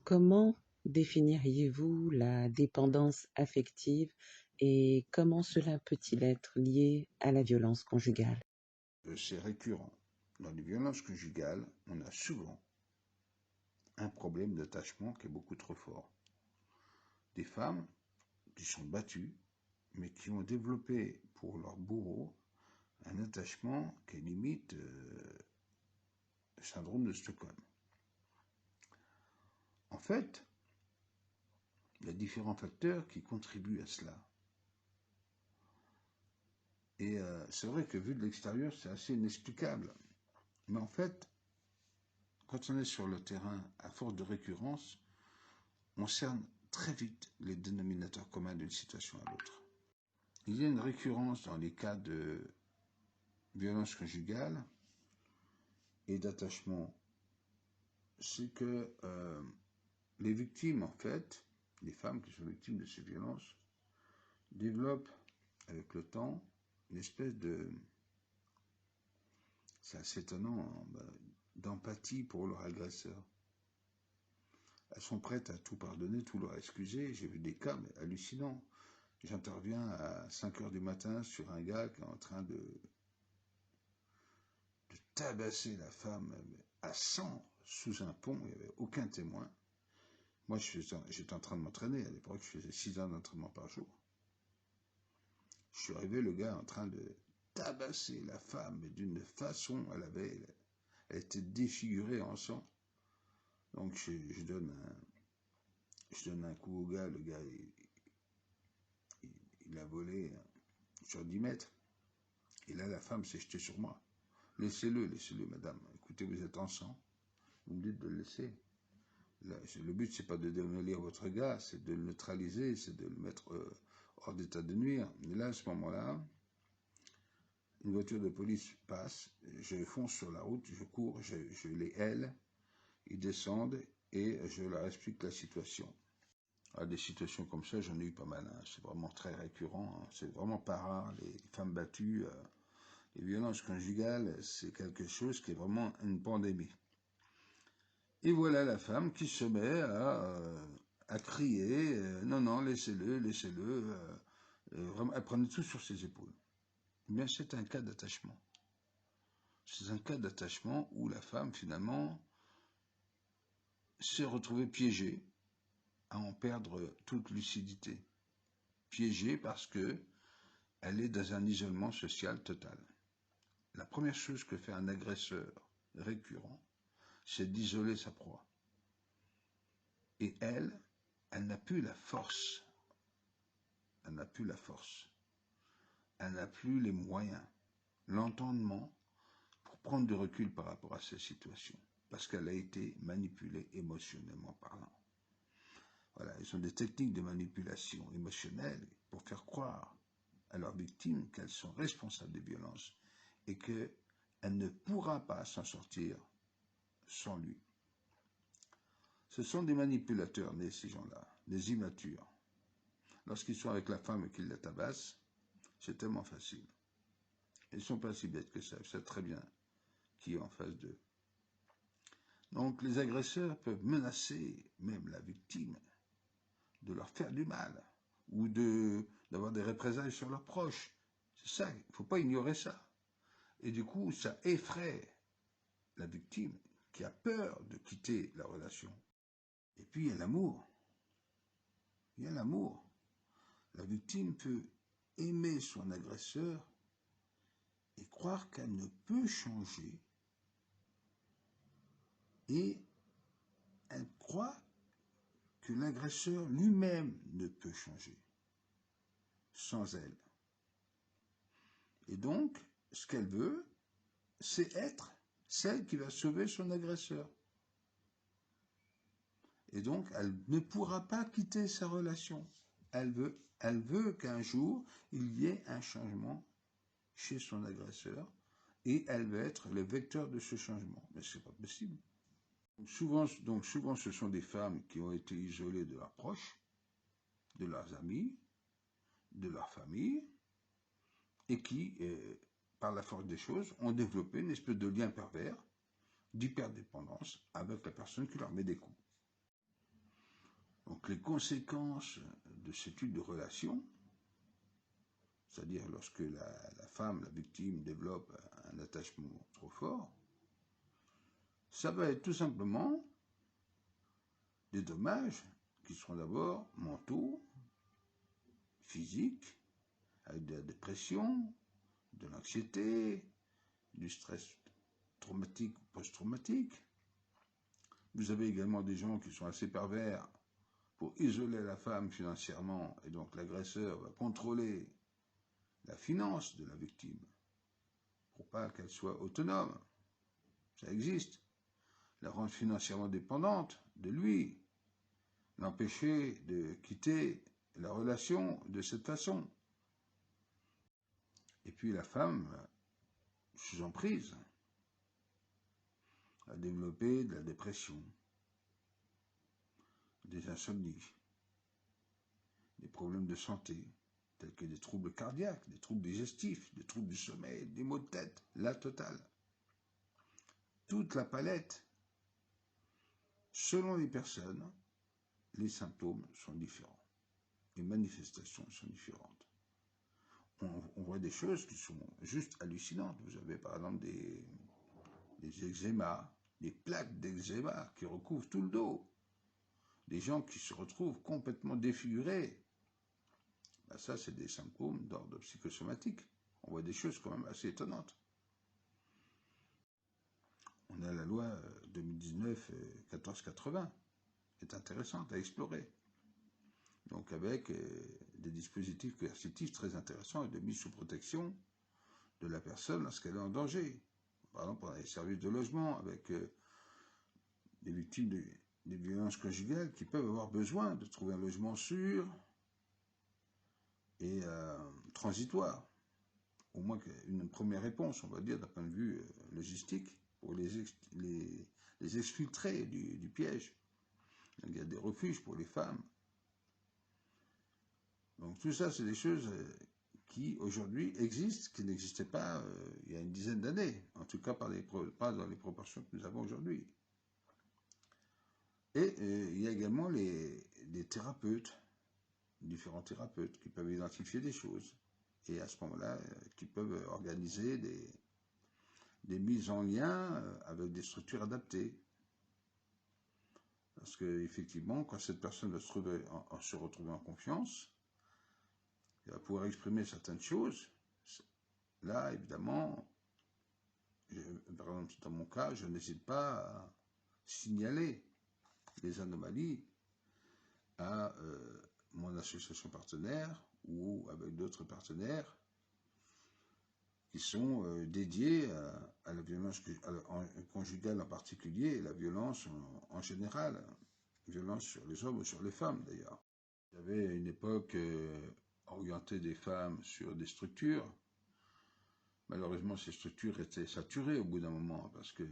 Comment définiriez-vous la dépendance affective et comment cela peut-il être lié à la violence conjugale? C'est récurrent. Dans les violences conjugales, on a souvent un problème d'attachement qui est beaucoup trop fort. Des femmes qui sont battues, mais qui ont développé pour leur bourreau un attachement qui est limite le syndrome de Stockholm. En fait, il y a différents facteurs qui contribuent à cela. Et c'est vrai que vu de l'extérieur, c'est assez inexplicable. Mais en fait, quand on est sur le terrain, à force de récurrence, on cerne très vite les dénominateurs communs d'une situation à l'autre. Il y a une récurrence dans les cas de violence conjugale et d'attachement. C'est que les victimes, en fait, les femmes qui sont victimes de ces violences, développent avec le temps une espèce de, c'est assez étonnant, d'empathie pour leur agresseur. Elles sont prêtes à tout pardonner, tout leur excuser. J'ai vu des cas mais hallucinants. J'interviens à 5 heures du matin sur un gars qui est en train de tabasser la femme à 100 sous un pont, il n'y avait aucun témoin. Moi, j'étais en train de m'entraîner. À l'époque, je faisais 6 heures d'entraînement par jour. Je suis arrivé, le gars en train de tabasser la femme d'une façon, elle était défigurée en sang. Donc, je donne un coup au gars. Le gars, il a volé sur 10 mètres. Et là, la femme s'est jetée sur moi. Laissez-le, madame. Écoutez, vous êtes en sang. Vous me dites de le laisser. Là, le but, c'est pas de démolir votre gars, c'est de le neutraliser, c'est de le mettre hors d'état de nuire. Et là, à ce moment-là, une voiture de police passe, je fonce sur la route, je cours, je les hèle, ils descendent et je leur explique la situation. Alors, des situations comme ça, j'en ai eu pas mal. Hein. C'est vraiment très récurrent. Hein. C'est vraiment pas rare. Les femmes battues, les violences conjugales, c'est quelque chose qui est vraiment une pandémie. Et voilà la femme qui se met à crier non, non, laissez-le, laissez-le. Vraiment, elle prenait tout sur ses épaules. Mais c'est un cas d'attachement. C'est un cas d'attachement où la femme, finalement, s'est retrouvée piégée à en perdre toute lucidité. Piégée parce que elle est dans un isolement social total. La première chose que fait un agresseur récurrent, c'est d'isoler sa proie. Et elle n'a plus la force. Elle n'a plus la force. Elle n'a plus les moyens, l'entendement pour prendre du recul par rapport à cette situation. Parce qu'elle a été manipulée émotionnellement parlant. Voilà, ils ont des techniques de manipulation émotionnelle pour faire croire à leurs victimes qu'elles sont responsables des violences et qu'elle ne pourra pas s'en sortir sans lui. Ce sont des manipulateurs nés, ces gens-là, des immatures. Lorsqu'ils sont avec la femme et qu'ils la tabassent, c'est tellement facile. Ils ne sont pas si bêtes que ça, ils savent très bien qui est en face d'eux. Donc les agresseurs peuvent menacer même la victime de leur faire du mal ou d'avoir des représailles sur leurs proches. C'est ça, il ne faut pas ignorer ça. Et du coup, ça effraie la victime qui a peur de quitter la relation. Et puis il y a l'amour. Il y a l'amour. La victime peut aimer son agresseur et croire qu'elle ne peut changer. Et elle croit que l'agresseur lui-même ne peut changer sans elle. Et donc, ce qu'elle veut, c'est être celle qui va sauver son agresseur. Et donc, elle ne pourra pas quitter sa relation. Elle veut qu'un jour, il y ait un changement chez son agresseur et elle veut être le vecteur de ce changement. Mais ce n'est pas possible. Donc souvent, ce sont des femmes qui ont été isolées de leurs proches, de leurs amis, de leur famille, et qui, par la force des choses, ont développé une espèce de lien pervers, d'hyperdépendance avec la personne qui leur met des coups. Donc les conséquences de ce type de relation, c'est-à-dire lorsque la femme, la victime, développe un attachement trop fort, ça va être tout simplement des dommages qui seront d'abord mentaux, physiques, avec de la dépression, de l'anxiété, du stress traumatique ou post-traumatique. Vous avez également des gens qui sont assez pervers pour isoler la femme financièrement, et donc l'agresseur va contrôler la finance de la victime pour pas qu'elle soit autonome. Ça existe. La rendre financièrement dépendante de lui, l'empêcher de quitter la relation de cette façon. Et puis la femme, sous emprise, a développé de la dépression, des insomnies, des problèmes de santé, tels que des troubles cardiaques, des troubles digestifs, des troubles du sommeil, des maux de tête, la totale. Toute la palette. Selon les personnes, les symptômes sont différents. Les manifestations sont différentes. On voit des choses qui sont juste hallucinantes. Vous avez par exemple des eczémas, des plaques d'eczéma qui recouvrent tout le dos. Des gens qui se retrouvent complètement défigurés. Ben ça, c'est des symptômes d'ordre psychosomatique. On voit des choses quand même assez étonnantes. On a la loi 2019-1480, qui est intéressante à explorer. Donc avec des dispositifs coercitifs très intéressants et de mise sous protection de la personne lorsqu'elle est en danger. Par exemple, dans les services de logement, avec des victimes des violences conjugales qui peuvent avoir besoin de trouver un logement sûr et transitoire. Au moins une première réponse, on va dire, d'un point de vue logistique, pour les exfiltrer du piège. Il y a des refuges pour les femmes. Donc tout ça, c'est des choses qui, aujourd'hui, existent, qui n'existaient pas il y a une dizaine d'années. En tout cas, pas dans les proportions que nous avons aujourd'hui. Et il y a également des thérapeutes, différents thérapeutes, qui peuvent identifier des choses. Et à ce moment-là, qui peuvent organiser des mises en lien avec des structures adaptées. Parce qu'effectivement, quand cette personne va se retrouver en confiance, elle va pouvoir exprimer certaines choses. Là, évidemment, par exemple, dans mon cas, je n'hésite pas à signaler les anomalies à mon association partenaire ou avec d'autres partenaires qui sont dédiés à la violence conjugale en particulier et la violence en général, violence sur les hommes ou sur les femmes d'ailleurs. J'avais à une époque orienté des femmes sur des structures. Malheureusement, ces structures étaient saturées au bout d'un moment parce que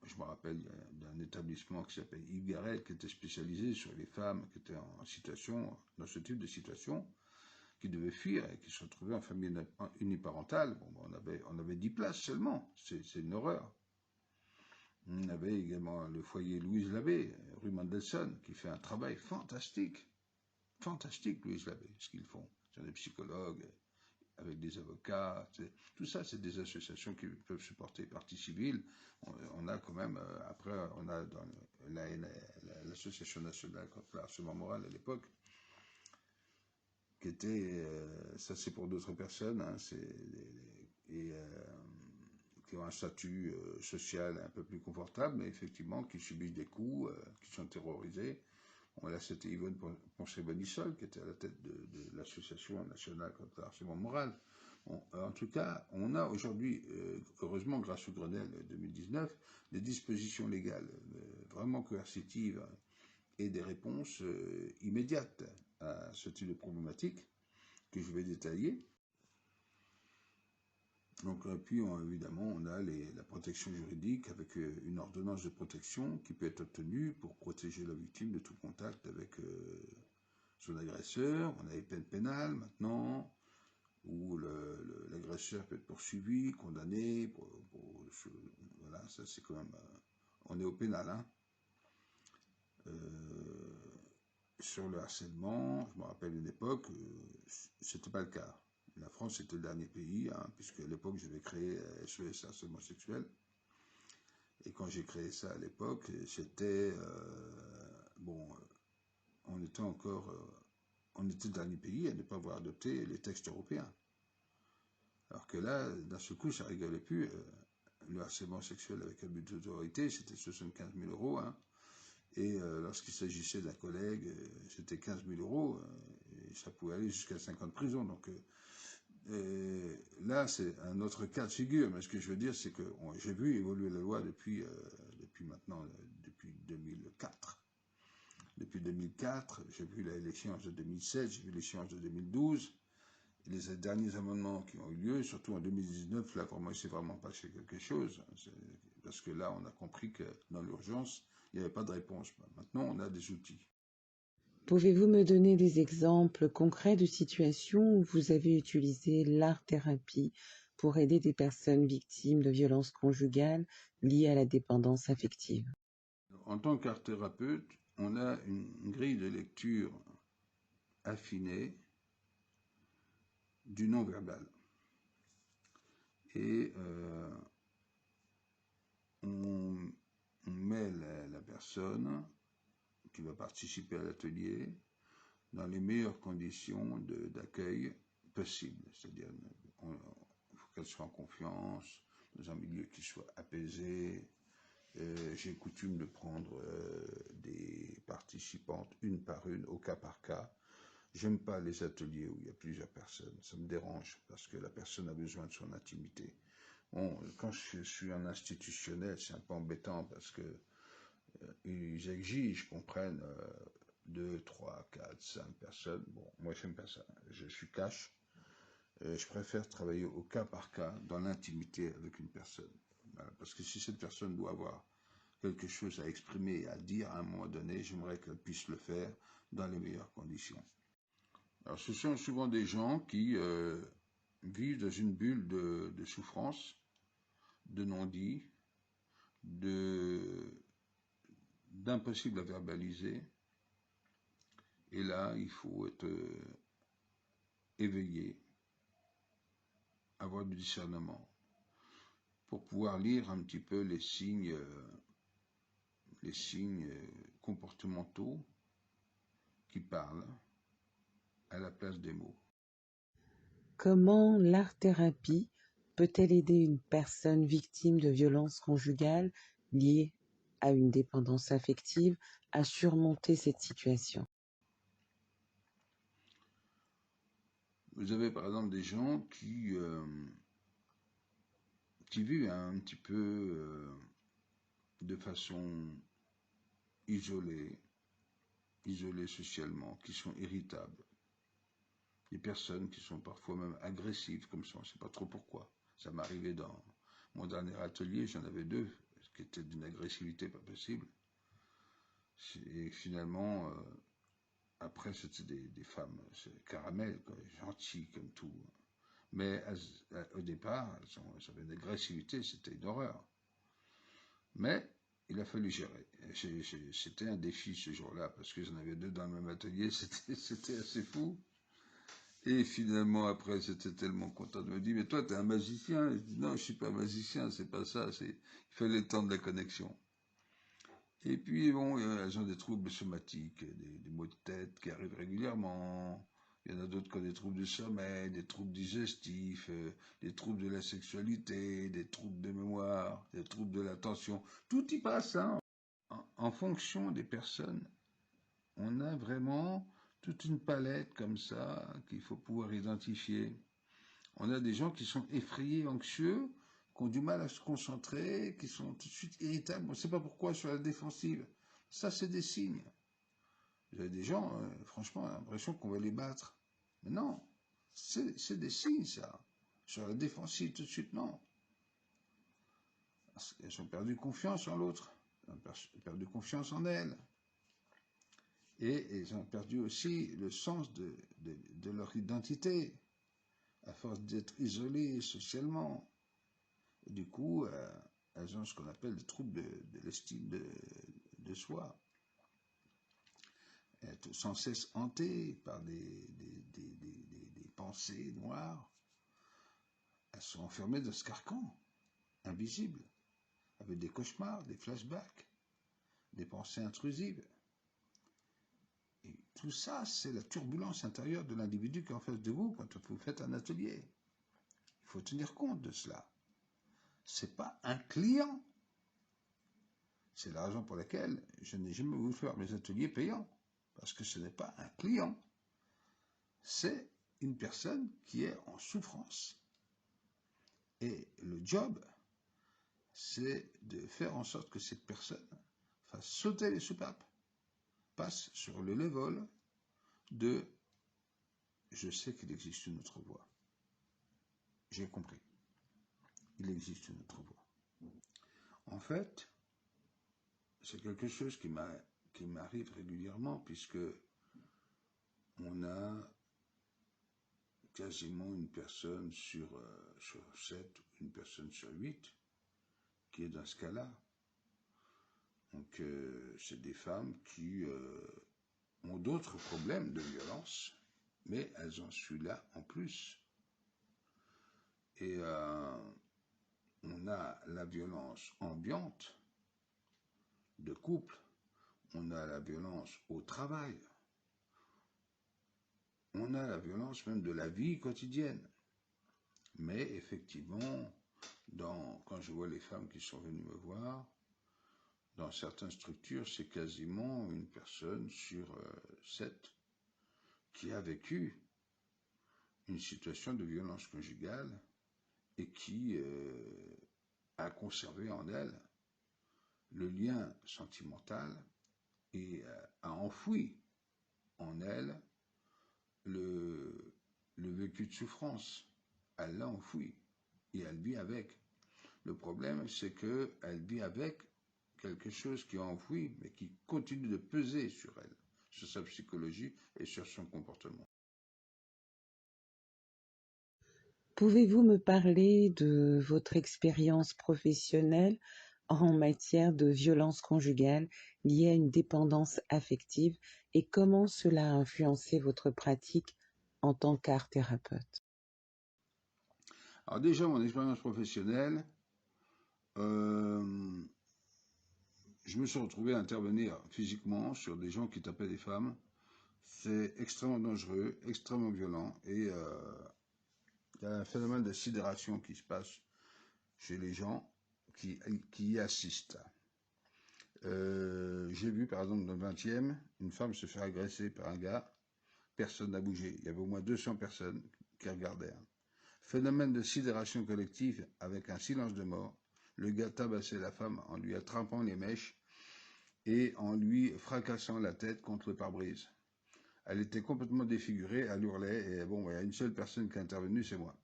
je me rappelle d'un établissement qui s'appelle Yves Garel qui était spécialisé sur les femmes qui étaient en situation, dans ce type de situation, qui devaient fuir et qui se retrouvaient en famille uniparentale. Bon, on avait 10 places seulement, c'est une horreur. On avait également le foyer Louise Labbé, rue Mendelssohn, qui fait un travail fantastique. Fantastique, Louise Labbé, ce qu'ils font. Ce sont des psychologues, avec des avocats, tout ça, c'est des associations qui peuvent se porter partie civile. On a quand même, après, on a dans l'association nationale contre le harcèlement moral à l'époque, qui était, ça c'est pour d'autres personnes, hein, qui ont un statut social un peu plus confortable, mais effectivement qui subissent des coups, qui sont terrorisés. Bon, là, c'était Yvonne Poncet-Bonissol qui était à la tête de l'association nationale contre le harcèlement moral. Bon, en tout cas, on a aujourd'hui, heureusement grâce au Grenelle 2019, des dispositions légales vraiment coercitives et des réponses immédiates à ce type de problématique que je vais détailler. Donc puis évidemment on a la protection juridique avec une ordonnance de protection qui peut être obtenue pour protéger la victime de tout contact avec son agresseur. On a les peines pénales maintenant, où l'agresseur peut être poursuivi, condamné, voilà, ça c'est quand même, on est au pénal, hein. sur le harcèlement, je me rappelle une époque, c'était pas le cas. La France était le dernier pays, hein, puisque à l'époque j'avais créé SOS harcèlement sexuel. Et quand j'ai créé ça à l'époque, c'était on était encore, on était le dernier pays à ne pas avoir adopté les textes européens. Alors que là, d'un seul coup, ça rigolait plus. Le harcèlement sexuel avec abus d'autorité, c'était 75 000 euros. Hein, et lorsqu'il s'agissait d'un collègue, c'était 15 000 euros. Et ça pouvait aller jusqu'à 5 ans de prison. Donc là, c'est un autre cas de figure. Mais ce que je veux dire, c'est que j'ai vu évoluer la loi depuis maintenant, depuis 2004. Depuis 2004, j'ai vu l'échéance de 2007, j'ai vu l'échéance de 2012. Les derniers amendements qui ont eu lieu, surtout en 2019, là, pour moi, c'est vraiment passé quelque chose. Parce que là, on a compris que dans l'urgence, il n'y avait pas de réponse. Maintenant, on a des outils. Pouvez-vous me donner des exemples concrets de situations où vous avez utilisé l'art-thérapie pour aider des personnes victimes de violences conjugales liées à la dépendance affective? En tant qu'art-thérapeute, on a une grille de lecture affinée du non-verbal. Et on met la personne qui va participer à l'atelier dans les meilleures conditions d'accueil possibles. C'est-à-dire, il faut qu'elle soit en confiance, dans un milieu qui soit apaisé. J'ai coutume de prendre des participantes une par une, au cas par cas. J'aime pas les ateliers où il y a plusieurs personnes. Ça me dérange parce que la personne a besoin de son intimité. Bon, quand je suis en institutionnel, c'est un peu embêtant parce que ils exigent qu'on prenne 2, 3, 4, 5 personnes. Bon, moi j'aime pas ça. Je suis cash. Je préfère travailler au cas par cas, dans l'intimité avec une personne. Voilà. Parce que si cette personne doit avoir quelque chose à exprimer et à dire à un moment donné, j'aimerais qu'elle puisse le faire dans les meilleures conditions. Alors ce sont souvent des gens qui vivent dans une bulle de souffrance, de non-dit, d'impossible à verbaliser. Et là, il faut être éveillé, avoir du discernement, pour pouvoir lire un petit peu les signes comportementaux qui parlent à la place des mots. Comment l'art-thérapie peut-elle aider une personne victime de violences conjugales liées à une dépendance affective à surmonter cette situation? Vous avez par exemple des gens qui vivent un petit peu de façon isolée socialement, qui sont irritables. Des personnes qui sont parfois même agressives comme ça, on ne sait pas trop pourquoi. Ça m'est arrivé dans mon dernier atelier, j'en avais 2, qui étaient d'une agressivité pas possible. Et finalement, après, c'était des femmes caramel, quoi, gentilles comme tout. Mais au départ, elles avaient une agressivité, c'était une horreur. Mais il a fallu gérer. C'était un défi ce jour-là, parce que j'en avais 2 dans le même atelier, c'était assez fou. Et finalement, après, j'étais tellement content de me dire, mais toi, t'es un magicien. Je dis, non, je suis pas magicien, c'est pas ça, il fallait le temps de la connexion. Et puis, bon, elles ont des troubles somatiques, des maux de tête qui arrivent régulièrement. Il y en a d'autres qui ont des troubles du sommeil, des troubles digestifs, des troubles de la sexualité, des troubles de mémoire, des troubles de l'attention. Tout y passe, hein. En fonction des personnes, on a vraiment toute une palette comme ça qu'il faut pouvoir identifier. On a des gens qui sont effrayés, anxieux, qui ont du mal à se concentrer, qui sont tout de suite irritables. On ne sait pas pourquoi sur la défensive. Ça, c'est des signes. Vous avez des gens, franchement, on a l'impression qu'on va les battre. Mais non, c'est des signes, ça. Sur la défensive, tout de suite, non. Elles ont perdu confiance en l'autre. Elles ont perdu confiance en elles. Et elles ont perdu aussi le sens de leur identité, à force d'être isolées socialement. Et du coup, elles ont ce qu'on appelle des troubles de l'estime de soi. être sans cesse hantés par des pensées noires. Elles sont enfermées dans ce carcan, invisible, avec des cauchemars, des flashbacks, des pensées intrusives. Et tout ça, c'est la turbulence intérieure de l'individu qui est en face de vous quand vous faites un atelier. Il faut tenir compte de cela. Ce n'est pas un client. C'est la raison pour laquelle je n'ai jamais voulu faire mes ateliers payants. Parce que ce n'est pas un client. C'est une personne qui est en souffrance. Et le job, c'est de faire en sorte que cette personne fasse sauter les soupapes, passe sur le level de « je sais qu'il existe une autre voie ». J'ai compris. Il existe une autre voie. En fait, c'est quelque chose qui m'arrive régulièrement puisque on a quasiment une personne sur 7, une personne sur 8 qui est dans ce cas-là. Donc, c'est des femmes qui ont d'autres problèmes de violence, mais elles ont celui-là en plus. Et on a la violence ambiante de couple, on a la violence au travail, on a la violence même de la vie quotidienne. Mais effectivement, quand je vois les femmes qui sont venues me voir, dans certaines structures, c'est quasiment une personne sur 7 qui a vécu une situation de violence conjugale et qui a conservé en elle le lien sentimental et a enfoui en elle le vécu de souffrance. Elle l'a enfoui et elle vit avec. Le problème, c'est qu'elle vit avec quelque chose qui est enfoui, mais qui continue de peser sur elle, sur sa psychologie et sur son comportement. Pouvez-vous me parler de votre expérience professionnelle en matière de violence conjugale liée à une dépendance affective et comment cela a influencé votre pratique en tant qu'art-thérapeute? Alors déjà, mon expérience professionnelle, je me suis retrouvé à intervenir physiquement sur des gens qui tapaient des femmes. C'est extrêmement dangereux, extrêmement violent et il y a un phénomène de sidération qui se passe chez les gens qui y assistent. J'ai vu par exemple dans le 20e, une femme se faire agresser par un gars, personne n'a bougé. Il y avait au moins 200 personnes qui regardaient. Phénomène de sidération collective avec un silence de mort. Le gars tabassait la femme en lui attrapant les mèches et en lui fracassant la tête contre le pare-brise. Elle était complètement défigurée, elle hurlait, et bon, il y a une seule personne qui est intervenue, c'est moi.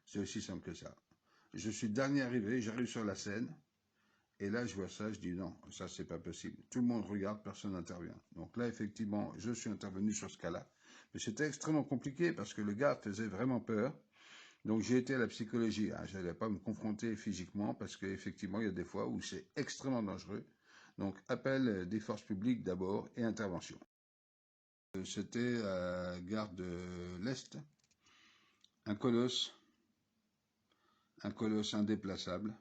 C'est aussi simple que ça. Je suis dernier arrivé, j'arrive sur la scène, et là je vois ça, je dis non, ça c'est pas possible. Tout le monde regarde, personne n'intervient. Donc là, effectivement, je suis intervenu sur ce cas-là. Mais c'était extrêmement compliqué parce que le gars faisait vraiment peur. Donc j'ai été à la psychologie, je n'allais pas me confronter physiquement parce qu'effectivement il y a des fois où c'est extrêmement dangereux. Donc appel des forces publiques d'abord et intervention. C'était à Gare de l'Est, un colosse indéplaçable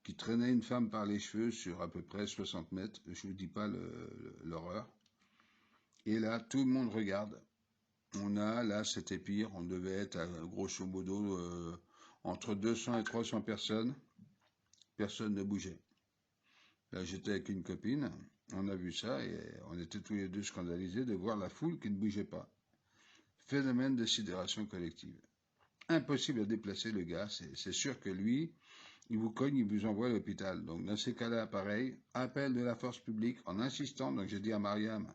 qui traînait une femme par les cheveux sur à peu près 60 mètres, je ne vous dis pas l'horreur. Et là tout le monde regarde. Là c'était pire, on devait être à grosso modo entre 200 et 300 personnes. Personne ne bougeait. Là, j'étais avec une copine, on a vu ça et on était tous les deux scandalisés de voir la foule qui ne bougeait pas. Phénomène de sidération collective. Impossible à déplacer le gars, c'est sûr que lui, il vous cogne, il vous envoie à l'hôpital. Donc dans ces cas-là, pareil, appel de la force publique en insistant, donc j'ai dit à Mariam,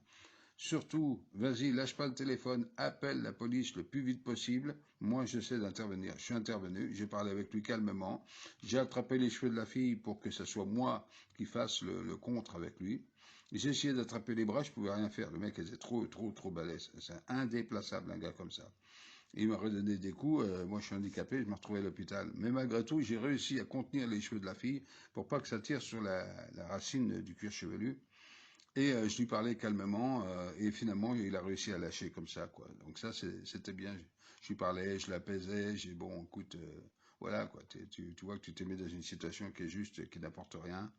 surtout, vas-y, lâche pas le téléphone, appelle la police le plus vite possible. Moi, j'essaie d'intervenir. Je suis intervenu, j'ai parlé avec lui calmement. J'ai attrapé les cheveux de la fille pour que ce soit moi qui fasse le contre avec lui. J'ai essayé d'attraper les bras, je pouvais rien faire. Le mec était trop balèze. C'est indéplaçable, un gars comme ça. Il m'a redonné des coups, moi je suis handicapé, je me retrouvais à l'hôpital. Mais malgré tout, j'ai réussi à contenir les cheveux de la fille pour pas que ça tire sur la racine du cuir chevelu. Et je lui parlais calmement, et finalement, il a réussi à lâcher comme ça, quoi. Donc ça, c'était bien. Je lui parlais, je l'apaisais, j'ai dit, bon, écoute, voilà, quoi. Tu vois que tu t'es mis dans une situation qui est juste, qui n'apporte rien.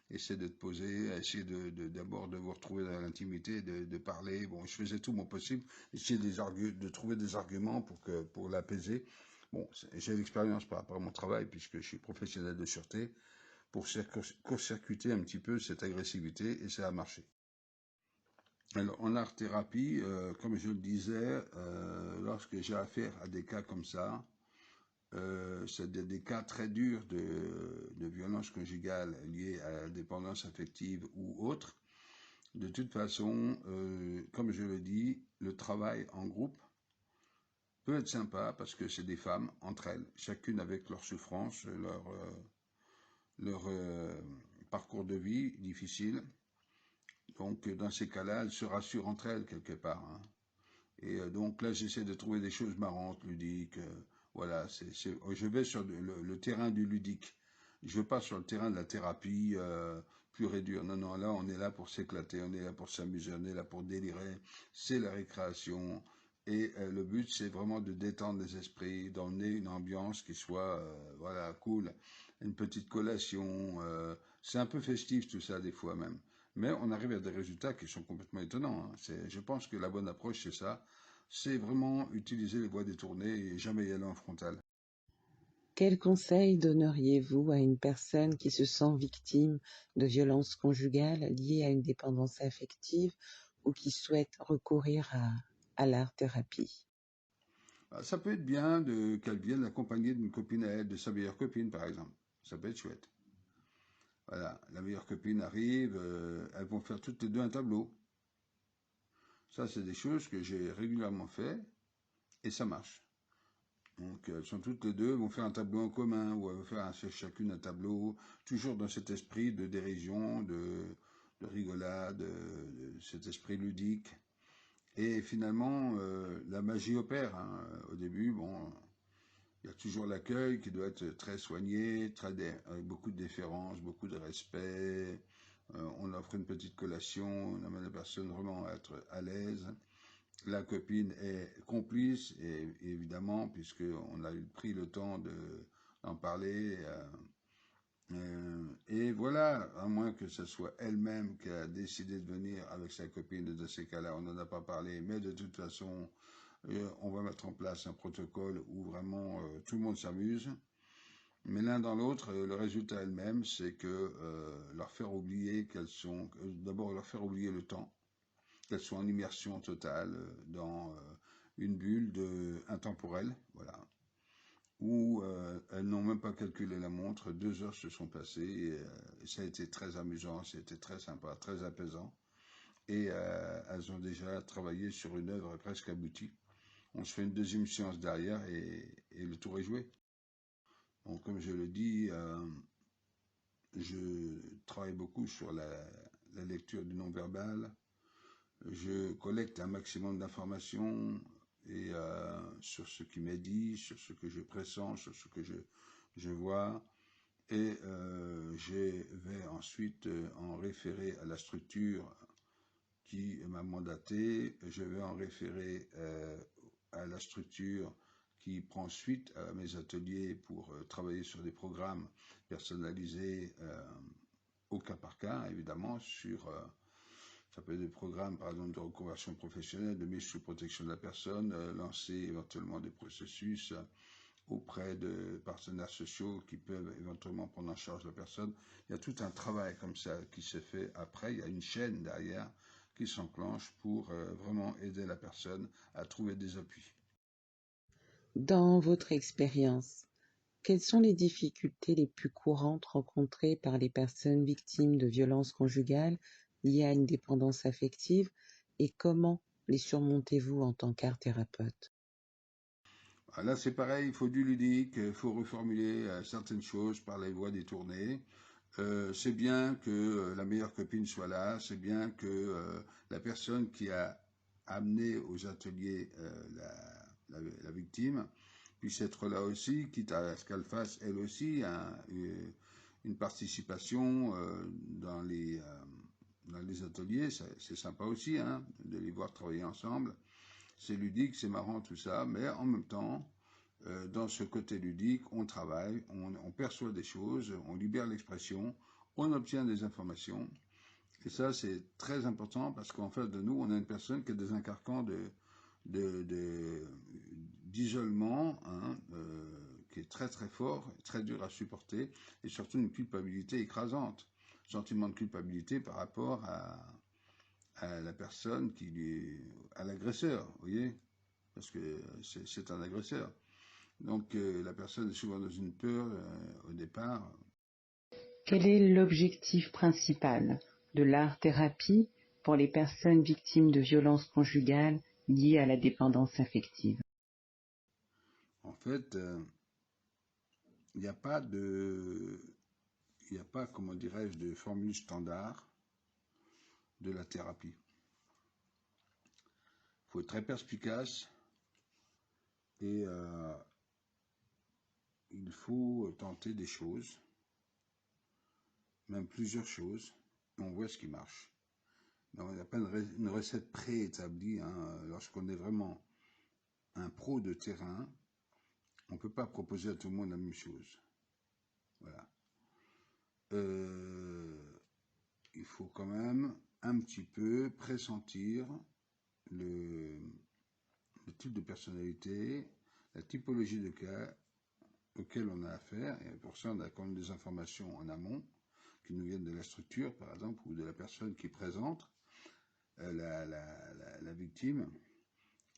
Essaie de te poser, essayer d'abord de vous retrouver dans l'intimité, de parler. Bon, je faisais tout mon possible, essayer de trouver des arguments pour l'apaiser. Bon, j'ai l'expérience par rapport à mon travail, puisque je suis professionnel de sûreté, pour court-circuiter un petit peu cette agressivité, et ça a marché. Alors, en art-thérapie, comme je le disais, lorsque j'ai affaire à des cas comme ça, c'est des cas très durs de violence conjugale liée à la dépendance affective ou autre. De toute façon, comme je le dis, le travail en groupe peut être sympa parce que c'est des femmes entre elles, chacune avec leur souffrance, leur parcours de vie difficile. Donc, dans ces cas-là, elles se rassurent entre elles quelque part, hein. Et donc là, j'essaie de trouver des choses marrantes, ludiques. Voilà, je vais sur le terrain du ludique. Je ne veux pas sur le terrain de la thérapie pure et dure. Non, non, là, on est là pour s'éclater, on est là pour s'amuser, on est là pour délirer. C'est la récréation. Et le but, c'est vraiment de détendre les esprits, d'emmener une ambiance qui soit, voilà, cool. Une petite collation. C'est un peu festif tout ça, des fois même. Mais on arrive à des résultats qui sont complètement étonnants, hein. Je pense que la bonne approche, c'est ça. C'est vraiment utiliser les voies détournées et jamais y aller en frontal. Quel conseil donneriez-vous à une personne qui se sent victime de violences conjugales liées à une dépendance affective ou qui souhaite recourir à l'art-thérapie? Ça peut être bien qu'elle vienne accompagnée d'une copine à elle, de sa meilleure copine par exemple. Ça peut être chouette. Voilà, la meilleure copine arrive, elles vont faire toutes les deux un tableau. Ça, c'est des choses que j'ai régulièrement fait et ça marche. Donc, elles sont toutes les deux, vont faire un tableau en commun, ou elles vont faire chacune un tableau, toujours dans cet esprit de dérision, de rigolade, de cet esprit ludique. Et finalement, la magie opère, hein. Au début, bon, il y a toujours l'accueil qui doit être très soigné, avec beaucoup de déférence, beaucoup de respect. On offre une petite collation, on amène la personne vraiment à être à l'aise. La copine est complice, et évidemment, puisqu'on a pris le temps d'en parler. Et voilà, à moins que ce soit elle-même qui a décidé de venir avec sa copine, de ces cas-là, on n'en a pas parlé, mais de toute façon, on va mettre en place un protocole où vraiment tout le monde s'amuse. Mais l'un dans l'autre, le résultat elle-même, c'est que leur faire oublier d'abord leur faire oublier le temps, qu'elles soient en immersion totale dans une bulle intemporelle, voilà, où elles n'ont même pas calculé la montre, 2 heures se sont passées, et ça a été très amusant, c'était très sympa, très apaisant, et elles ont déjà travaillé sur une œuvre presque aboutie. On se fait une deuxième séance derrière et le tour est joué. Donc, comme je le dis, je travaille beaucoup sur la lecture du non-verbal. Je collecte un maximum d'informations et sur ce qui m'est dit, sur ce que je pressens, sur ce que je vois. Et je vais ensuite en référer à la structure qui m'a mandaté. Je vais en référer à la structure qui prend suite à mes ateliers pour travailler sur des programmes personnalisés au cas par cas, évidemment, ça peut être des programmes, par exemple, de reconversion professionnelle, de mise sous protection de la personne, lancer éventuellement des processus auprès de partenaires sociaux qui peuvent éventuellement prendre en charge la personne. Il y a tout un travail comme ça qui se fait après. Il y a une chaîne derrière qui s'enclenche pour vraiment aider la personne à trouver des appuis. Dans votre expérience, quelles sont les difficultés les plus courantes rencontrées par les personnes victimes de violences conjugales liées à une dépendance affective et comment les surmontez-vous en tant qu'art-thérapeute? Là, c'est pareil, il faut du ludique, il faut reformuler certaines choses par les voies détournées. C'est bien que la meilleure copine soit là, c'est bien que la personne qui a amené aux ateliers la victime puisse être là aussi, quitte à ce qu'elle fasse elle aussi une participation Dans les ateliers, c'est sympa aussi, hein, de les voir travailler ensemble. C'est ludique, c'est marrant tout ça, mais en même temps, dans ce côté ludique, on travaille, on perçoit des choses, on libère l'expression, on obtient des informations. Et ça, c'est très important parce qu'en face de nous, on a une personne qui a des carcan d'isolement, hein, qui est très très fort, très dur à supporter, et surtout une culpabilité écrasante. Sentiment de culpabilité par rapport à la personne à l'agresseur, vous voyez, parce que c'est un agresseur. Donc la personne est souvent dans une peur au départ. Quel est l'objectif principal de l'art-thérapie pour les personnes victimes de violences conjugales liées à la dépendance affective? En fait, il n'y a pas comment dirais-je, de formule standard de la thérapie. Il faut être très perspicace et il faut tenter des choses, même plusieurs choses, et on voit ce qui marche. Donc, il n'y a pas une recette préétablie. Hein. Lorsqu'on est vraiment un pro de terrain, on ne peut pas proposer à tout le monde la même chose. Voilà. Il faut quand même un petit peu pressentir le type de personnalité, la typologie de cas auquel on a affaire, et pour ça on a quand même des informations en amont qui nous viennent de la structure par exemple ou de la personne qui présente la victime,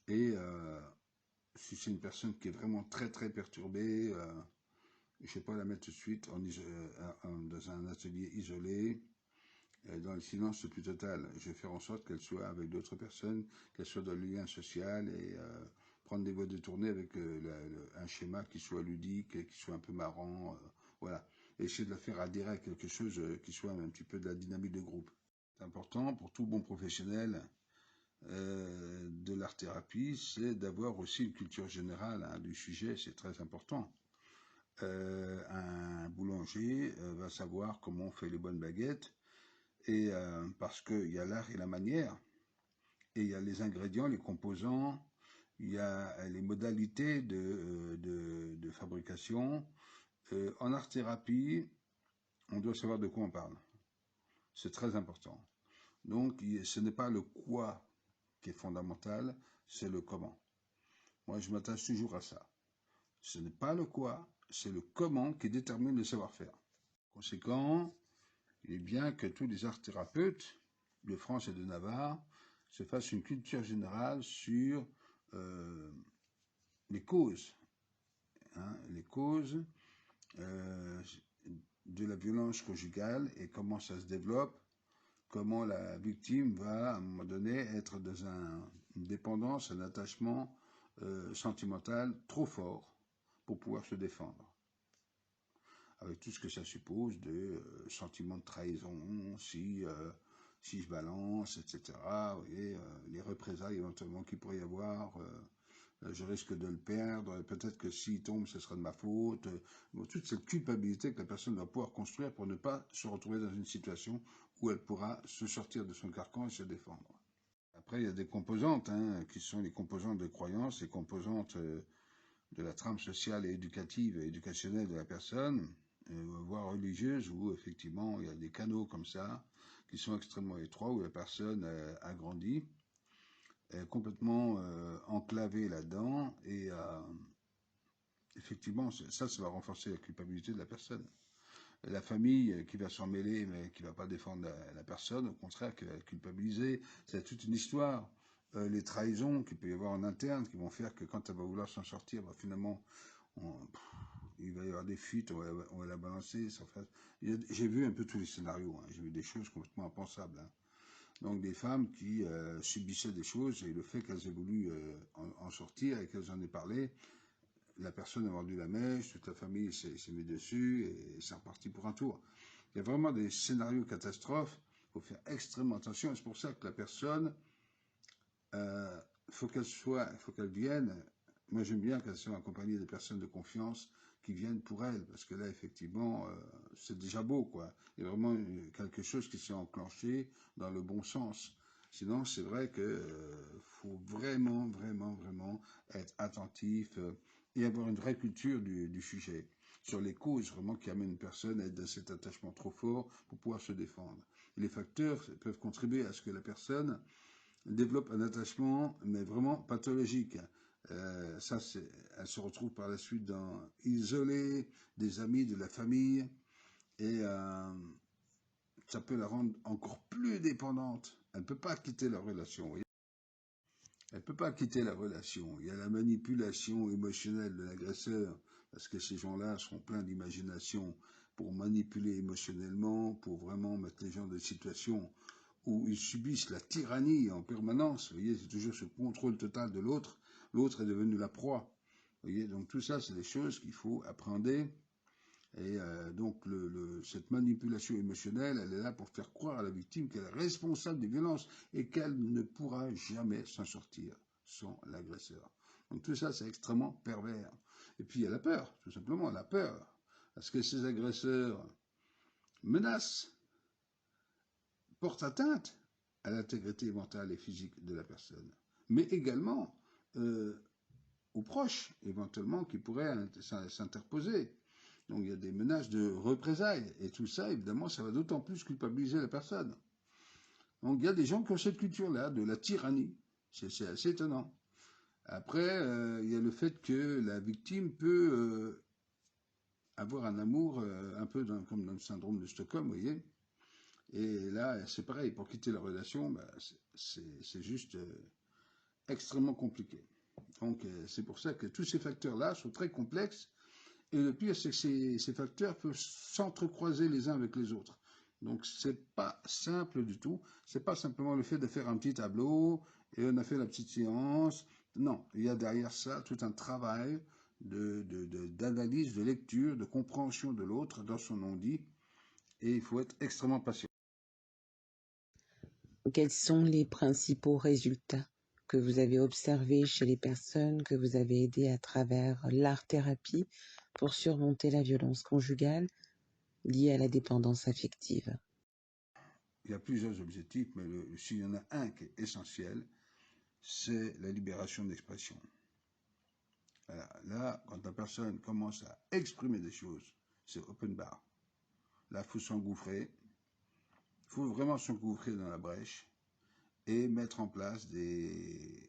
et si c'est une personne qui est vraiment très très perturbée, je ne sais pas la mettre tout de suite dans un atelier isolé, dans le silence le plus total. Je vais faire en sorte qu'elle soit avec d'autres personnes, qu'elle soit dans le lien social, et prendre des voies détournées avec un schéma qui soit ludique, qui soit un peu marrant, voilà. Et essayer de la faire adhérer à quelque chose qui soit un petit peu de la dynamique de groupe. C'est important pour tout bon professionnel de l'art-thérapie, c'est d'avoir aussi une culture générale hein, du sujet, c'est très important. Un boulanger va savoir comment on fait les bonnes baguettes, et parce qu'il y a l'art et la manière, et il y a les ingrédients, les composants, il y a les modalités de fabrication. En art-thérapie, on doit savoir de quoi on parle. C'est très important. Donc, ce n'est pas le quoi qui est fondamental, c'est le comment. Moi, je m'attache toujours à ça. Ce n'est pas le quoi, c'est le comment qui détermine le savoir-faire. Conséquent, il est bien que tous les art thérapeutes de France et de Navarre se fassent une culture générale sur les causes, hein, les causes de la violence conjugale et comment ça se développe, comment la victime va à un moment donné être dans une dépendance, un attachement sentimental trop fort pour pouvoir se défendre. Avec tout ce que ça suppose de sentiments de trahison, si je balance, etc. Vous voyez, les représailles éventuellement qu'il pourrait y avoir, je risque de le perdre, peut-être que s'il tombe, ce sera de ma faute. Toute cette culpabilité que la personne doit pouvoir construire pour ne pas se retrouver dans une situation où elle pourra se sortir de son carcan et se défendre. Après, il y a des composantes, hein, qui sont les composantes de croyance, les composantes de la trame sociale et éducative et éducationnelle de la personne, voire religieuse, où effectivement il y a des canaux comme ça, qui sont extrêmement étroits, où la personne a grandi, est complètement enclavée là-dedans, et effectivement, ça va renforcer la culpabilité de la personne. La famille qui va s'en mêler, mais qui ne va pas défendre la personne, au contraire, qui va la culpabiliser, c'est toute une histoire. Les trahisons qu'il peut y avoir en interne, qui vont faire que quand elle va vouloir s'en sortir, bah, finalement, il va y avoir des fuites, on va la balancer. J'ai vu un peu tous les scénarios, hein, j'ai vu des choses complètement impensables. Hein. Donc des femmes qui subissaient des choses, et le fait qu'elles aient voulu en sortir et qu'elles en aient parlé, la personne a vendu la mèche, toute la famille s'est mise dessus, et c'est reparti pour un tour. Il y a vraiment des scénarios catastrophes, il faut faire extrêmement attention, et c'est pour ça que la personne, faut qu'elle vienne. Moi, j'aime bien qu'elle soit accompagnée de personnes de confiance, qui viennent pour elle, parce que là, effectivement, c'est déjà beau, quoi. Il y a vraiment quelque chose qui s'est enclenché dans le bon sens. Sinon, c'est vrai que faut vraiment, vraiment, vraiment être attentif et avoir une vraie culture du sujet, sur les causes vraiment qui amènent une personne à être dans cet attachement trop fort pour pouvoir se défendre. Et les facteurs peuvent contribuer à ce que la personne développe un attachement, mais vraiment pathologique. Ça, elle se retrouve par la suite dans isolée des amis, de la famille, et ça peut la rendre encore plus dépendante. Elle ne peut pas quitter la relation. Vous voyez, elle ne peut pas quitter la relation. Il y a la manipulation émotionnelle de l'agresseur, parce que ces gens-là sont pleins d'imagination pour manipuler émotionnellement, pour vraiment mettre les gens dans des situations où ils subissent la tyrannie en permanence. Vous voyez, c'est toujours ce contrôle total de l'autre. L'autre est devenu la proie. Vous voyez, donc tout ça, c'est des choses qu'il faut appréhender. Et donc, cette manipulation émotionnelle, elle est là pour faire croire à la victime qu'elle est responsable des violences et qu'elle ne pourra jamais s'en sortir sans l'agresseur. Donc tout ça, c'est extrêmement pervers. Et puis il y a la peur, tout simplement, la peur. Parce que ces agresseurs menacent, portent atteinte à l'intégrité mentale et physique de la personne, mais également aux proches, éventuellement, qui pourraient s'interposer. Donc il y a des menaces de représailles, et tout ça, évidemment, ça va d'autant plus culpabiliser la personne. Donc il y a des gens qui ont cette culture-là, de la tyrannie. C'est assez étonnant. Après, il y a le fait que la victime peut avoir un amour un peu comme dans le syndrome de Stockholm, vous voyez. Et là, c'est pareil, pour quitter la relation, bah, c'est juste extrêmement compliqué. Donc c'est pour ça que tous ces facteurs-là sont très complexes. Et le pire, c'est que ces facteurs peuvent s'entrecroiser les uns avec les autres. Donc c'est pas simple du tout. C'est pas simplement le fait de faire un petit tableau et on a fait la petite séance. Non, il y a derrière ça tout un travail d'analyse, de lecture, de compréhension de l'autre dans son non-dit. Et il faut être extrêmement patient. Quels sont les principaux résultats que vous avez observés chez les personnes que vous avez aidées à travers l'art-thérapie pour surmonter la violence conjugale liée à la dépendance affective? Il y a plusieurs objectifs, mais s'il y en a un qui est essentiel, c'est la libération d'expression. Voilà. Là, quand la personne commence à exprimer des choses, c'est open bar. Là, il faut s'engouffrer, il faut vraiment s'engouffrer dans la brèche et mettre en place des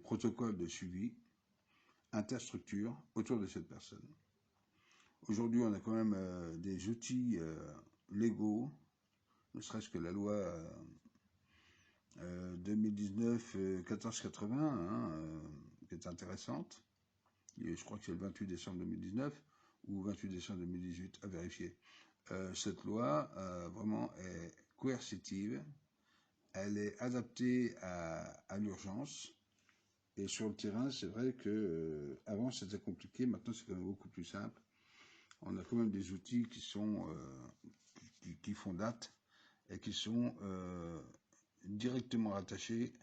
protocoles de suivi interstructure autour de cette personne. Aujourd'hui, on a quand même des outils légaux, ne serait-ce que la loi 2019-1480, qui est intéressante. Et je crois que c'est le 28 décembre 2019 ou 28 décembre 2018, à vérifier. Cette loi, vraiment, est coercitive. Elle est adaptée à l'urgence. Et sur le terrain, c'est vrai que avant c'était compliqué, maintenant c'est quand même beaucoup plus simple. On a quand même des outils qui sont qui font date et qui sont directement rattachés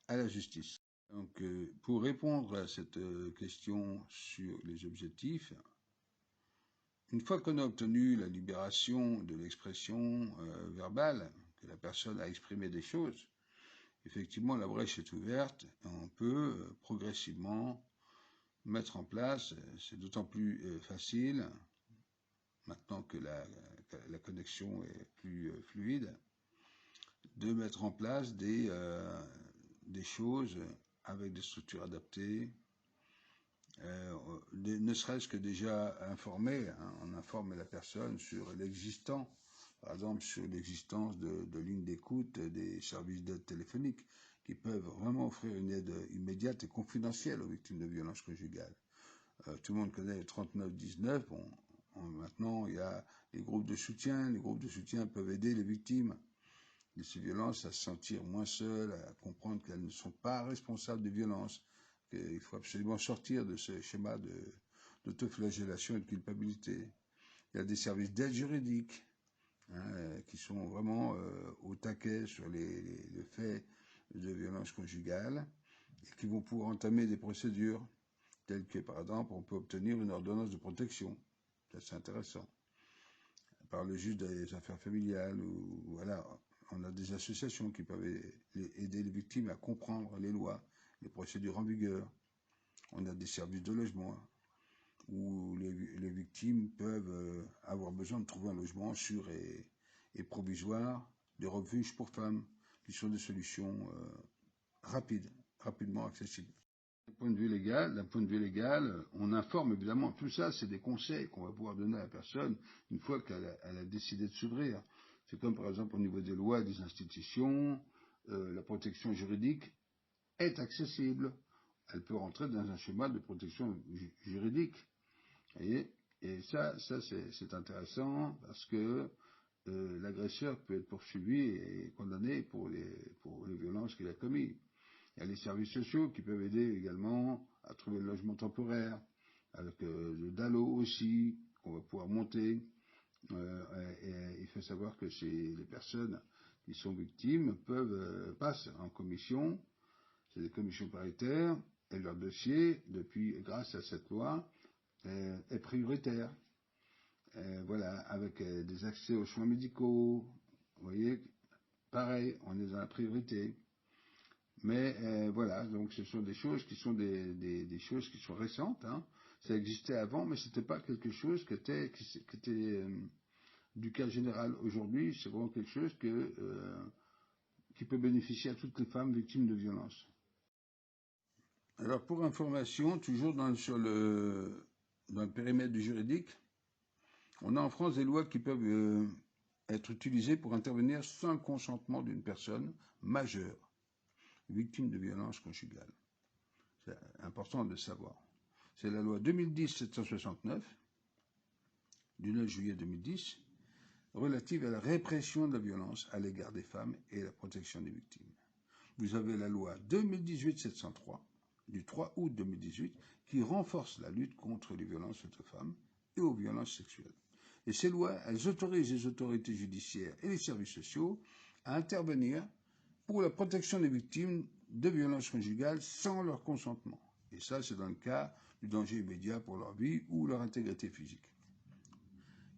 à la justice. Donc, pour répondre à cette question sur les objectifs, une fois qu'on a obtenu la libération de l'expression verbale, que la personne a exprimé des choses, effectivement, la brèche est ouverte et on peut progressivement mettre en place, c'est d'autant plus facile, maintenant que la connexion est plus fluide, de mettre en place des choses avec des structures adaptées, ne serait-ce que déjà informer, on informe la personne sur l'existant, par exemple sur l'existence de lignes d'écoute, des services d'aide téléphonique, qui peuvent vraiment offrir une aide immédiate et confidentielle aux victimes de violences conjugales. Tout le monde connaît le 3919, bon, maintenant il y a les groupes de soutien, les groupes de soutien peuvent aider les victimes de ces violences à se sentir moins seules, à comprendre qu'elles ne sont pas responsables des violences, qu'il faut absolument sortir de ce schéma d'autoflagellation et de culpabilité. Il y a des services d'aide juridique qui sont vraiment au taquet sur les faits de violence conjugale et qui vont pouvoir entamer des procédures tels que, par exemple, on peut obtenir une ordonnance de protection. Ça, c'est intéressant. Par le juge des affaires familiales, ou voilà, on a des associations qui peuvent aider les victimes à comprendre les lois, les procédures en vigueur. On a des services de logement où les victimes peuvent avoir besoin de trouver un logement sûr et provisoire, des refuges pour femmes, qui sont des solutions rapidement accessibles. D'un point de vue légal, on informe évidemment, tout ça, c'est des conseils qu'on va pouvoir donner à la personne une fois qu'elle a décidé de s'ouvrir. C'est comme par exemple au niveau des lois, des institutions, la protection juridique est accessible. Elle peut rentrer dans un schéma de protection juridique. Voyez, et ça c'est intéressant parce que l'agresseur peut être poursuivi et condamné pour les violences qu'il a commises. Il y a les services sociaux qui peuvent aider également à trouver le logement temporaire, avec le DALO aussi, qu'on va pouvoir monter. Et il faut savoir que les personnes qui sont victimes passent en commission, c'est des commissions paritaires, et leur dossier, grâce à cette loi, est prioritaire. Voilà, avec des accès aux soins médicaux, vous voyez, pareil, on est dans la priorité. Mais voilà, donc ce sont des choses qui sont des choses qui sont récentes. Hein. Ça existait avant, mais c'était pas quelque chose qui était du cas général. Aujourd'hui, c'est vraiment quelque chose qui peut bénéficier à toutes les femmes victimes de violences. Alors pour information, toujours sur le périmètre du juridique, on a en France des lois qui peuvent être utilisées pour intervenir sans le consentement d'une personne majeure victime de violences conjugales. C'est important de le savoir. C'est la loi 2010-769 du 9 juillet 2010 relative à la répression de la violence à l'égard des femmes et à la protection des victimes. Vous avez la loi 2018-703 du 3 août 2018 qui renforce la lutte contre les violences faites aux femmes et aux violences sexuelles. Et ces lois, elles autorisent les autorités judiciaires et les services sociaux à intervenir pour la protection des victimes de violences conjugales sans leur consentement. Et ça, c'est dans le cas du danger immédiat pour leur vie ou leur intégrité physique.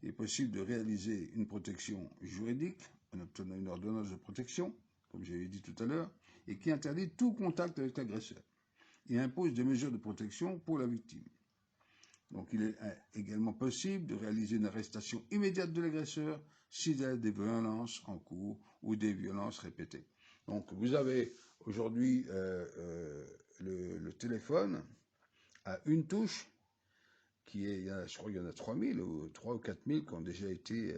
Il est possible de réaliser une protection juridique en obtenant une ordonnance de protection, comme j'avais dit tout à l'heure, et qui interdit tout contact avec l'agresseur et impose des mesures de protection pour la victime. Donc il est également possible de réaliser une arrestation immédiate de l'agresseur s'il y a des violences en cours ou des violences répétées. Donc vous avez aujourd'hui le téléphone à une touche, je crois qu'il y en a 3000 ou 3 ou 4000 qui ont déjà été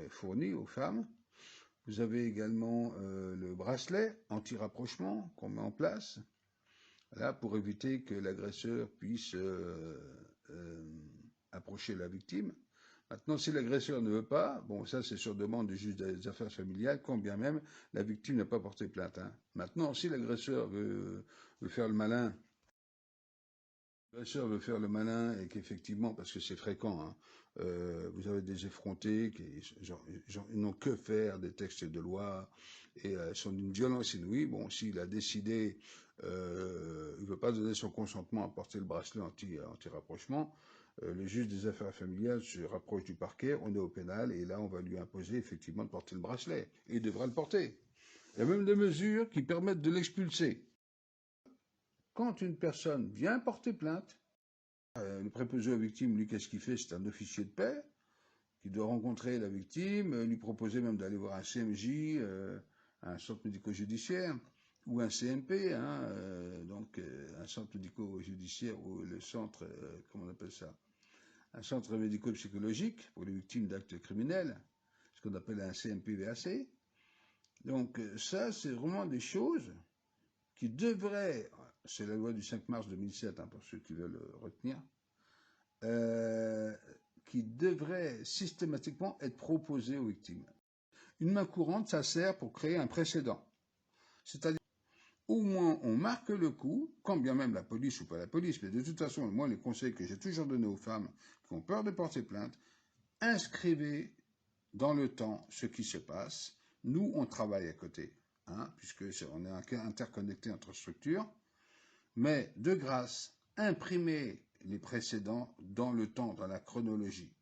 fournis aux femmes. Vous avez également le bracelet anti-rapprochement qu'on met en place, là, pour éviter que l'agresseur puisse approcher la victime. Maintenant, si l'agresseur ne veut pas, bon, ça c'est sur demande du juge des affaires familiales, quand bien même la victime n'a pas porté plainte. Hein. Maintenant, si l'agresseur veut faire le malin, et qu'effectivement, parce que c'est fréquent, hein, vous avez des effrontés qui n'ont que faire des textes de loi et sont d'une violence inouïe. Bon, s'il a décidé, il ne veut pas donner son consentement à porter le bracelet anti-rapprochement, le juge des affaires familiales se rapproche du parquet, on est au pénal, et là on va lui imposer effectivement de porter le bracelet. Et il devra le porter. Il y a même des mesures qui permettent de l'expulser. Quand une personne vient porter plainte, le préposé aux victimes, lui, qu'est-ce qu'il fait? C'est un officier de paix qui doit rencontrer la victime, lui proposer même d'aller voir un CMJ, un centre médico-judiciaire, ou un CMP, hein, donc un centre médico-judiciaire ou le centre, comment on appelle ça, un centre médico-psychologique pour les victimes d'actes criminels, ce qu'on appelle un CMP-VAC. Donc ça, c'est vraiment des choses qui devraient, c'est la loi du 5 mars 2007, hein, pour ceux qui veulent retenir, qui devraient systématiquement être proposées aux victimes. Une main courante, ça sert pour créer un précédent. C'est-à-dire, au moins, on marque le coup, quand bien même la police ou pas la police, mais de toute façon, moi, les conseils que j'ai toujours donnés aux femmes qui ont peur de porter plainte, inscrivez dans le temps ce qui se passe. Nous, on travaille à côté, hein, puisque on est interconnecté entre structures, mais de grâce, imprimer les précédents dans le temps, dans la chronologie.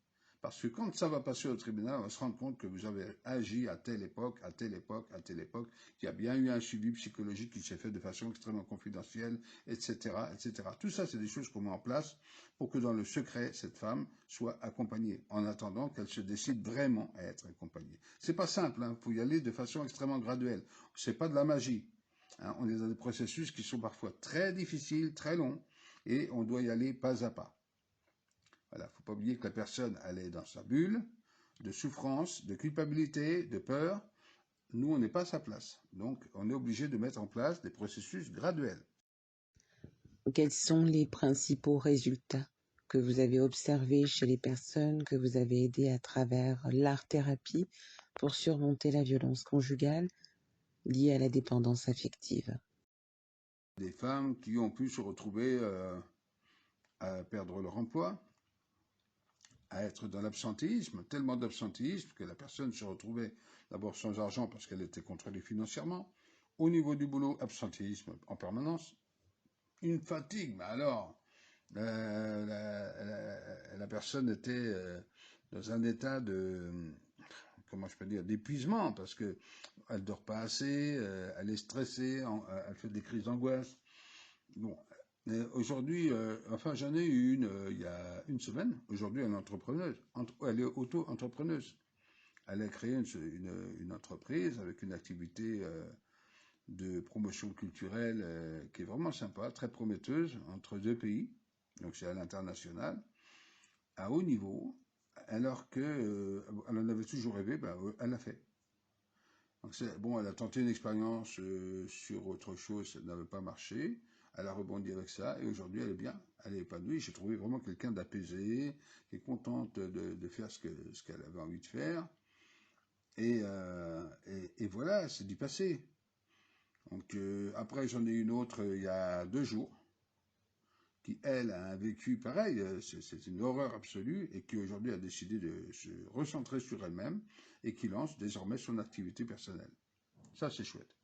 Parce que quand ça va passer au tribunal, on va se rendre compte que vous avez agi à telle époque, à telle époque, à telle époque, qu'il y a bien eu un suivi psychologique qui s'est fait de façon extrêmement confidentielle, etc., etc. Tout ça, c'est des choses qu'on met en place pour que dans le secret, cette femme soit accompagnée, en attendant qu'elle se décide vraiment à être accompagnée. C'est pas simple, hein, faut y aller de façon extrêmement graduelle. C'est pas de la magie. Hein, on est dans des processus qui sont parfois très difficiles, très longs, et on doit y aller pas à pas. Voilà, il ne faut pas oublier que la personne, elle est dans sa bulle de souffrance, de culpabilité, de peur. Nous, on n'est pas à sa place. Donc, on est obligé de mettre en place des processus graduels. Quels sont les principaux résultats que vous avez observés chez les personnes que vous avez aidées à travers l'art-thérapie pour surmonter la violence conjugale liée à la dépendance affective? Des femmes qui ont pu se retrouver à perdre leur emploi, à être dans l'absentéisme, tellement d'absentéisme que la personne se retrouvait d'abord sans argent parce qu'elle était contrôlée financièrement. Au niveau du boulot, absentéisme en permanence. Une fatigue, mais alors, la personne était dans un état de, comment je peux dire, d'épuisement, parce que elle dort pas assez, elle est stressée, elle fait des crises d'angoisse. Bon, aujourd'hui, enfin j'en ai eu une il y a une semaine. Aujourd'hui, elle est entrepreneuse, elle est auto-entrepreneuse. Elle a créé une entreprise avec une activité de promotion culturelle qui est vraiment sympa, très prometteuse, entre deux pays, donc c'est à l'international, à haut niveau, alors que elle en avait toujours rêvé, ben, elle l'a fait. Donc bon, elle a tenté une expérience sur autre chose, ça n'avait pas marché, elle a rebondi avec ça, et aujourd'hui elle est bien, elle est épanouie. J'ai trouvé vraiment quelqu'un d'apaisé, qui est contente de faire ce qu'elle avait envie de faire, et voilà, c'est du passé. Donc après j'en ai une autre il y a 2 jours, qui elle a un vécu pareil, c'est une horreur absolue, et qui aujourd'hui a décidé de se recentrer sur elle-même, et qui lance désormais son activité personnelle. Ça c'est chouette.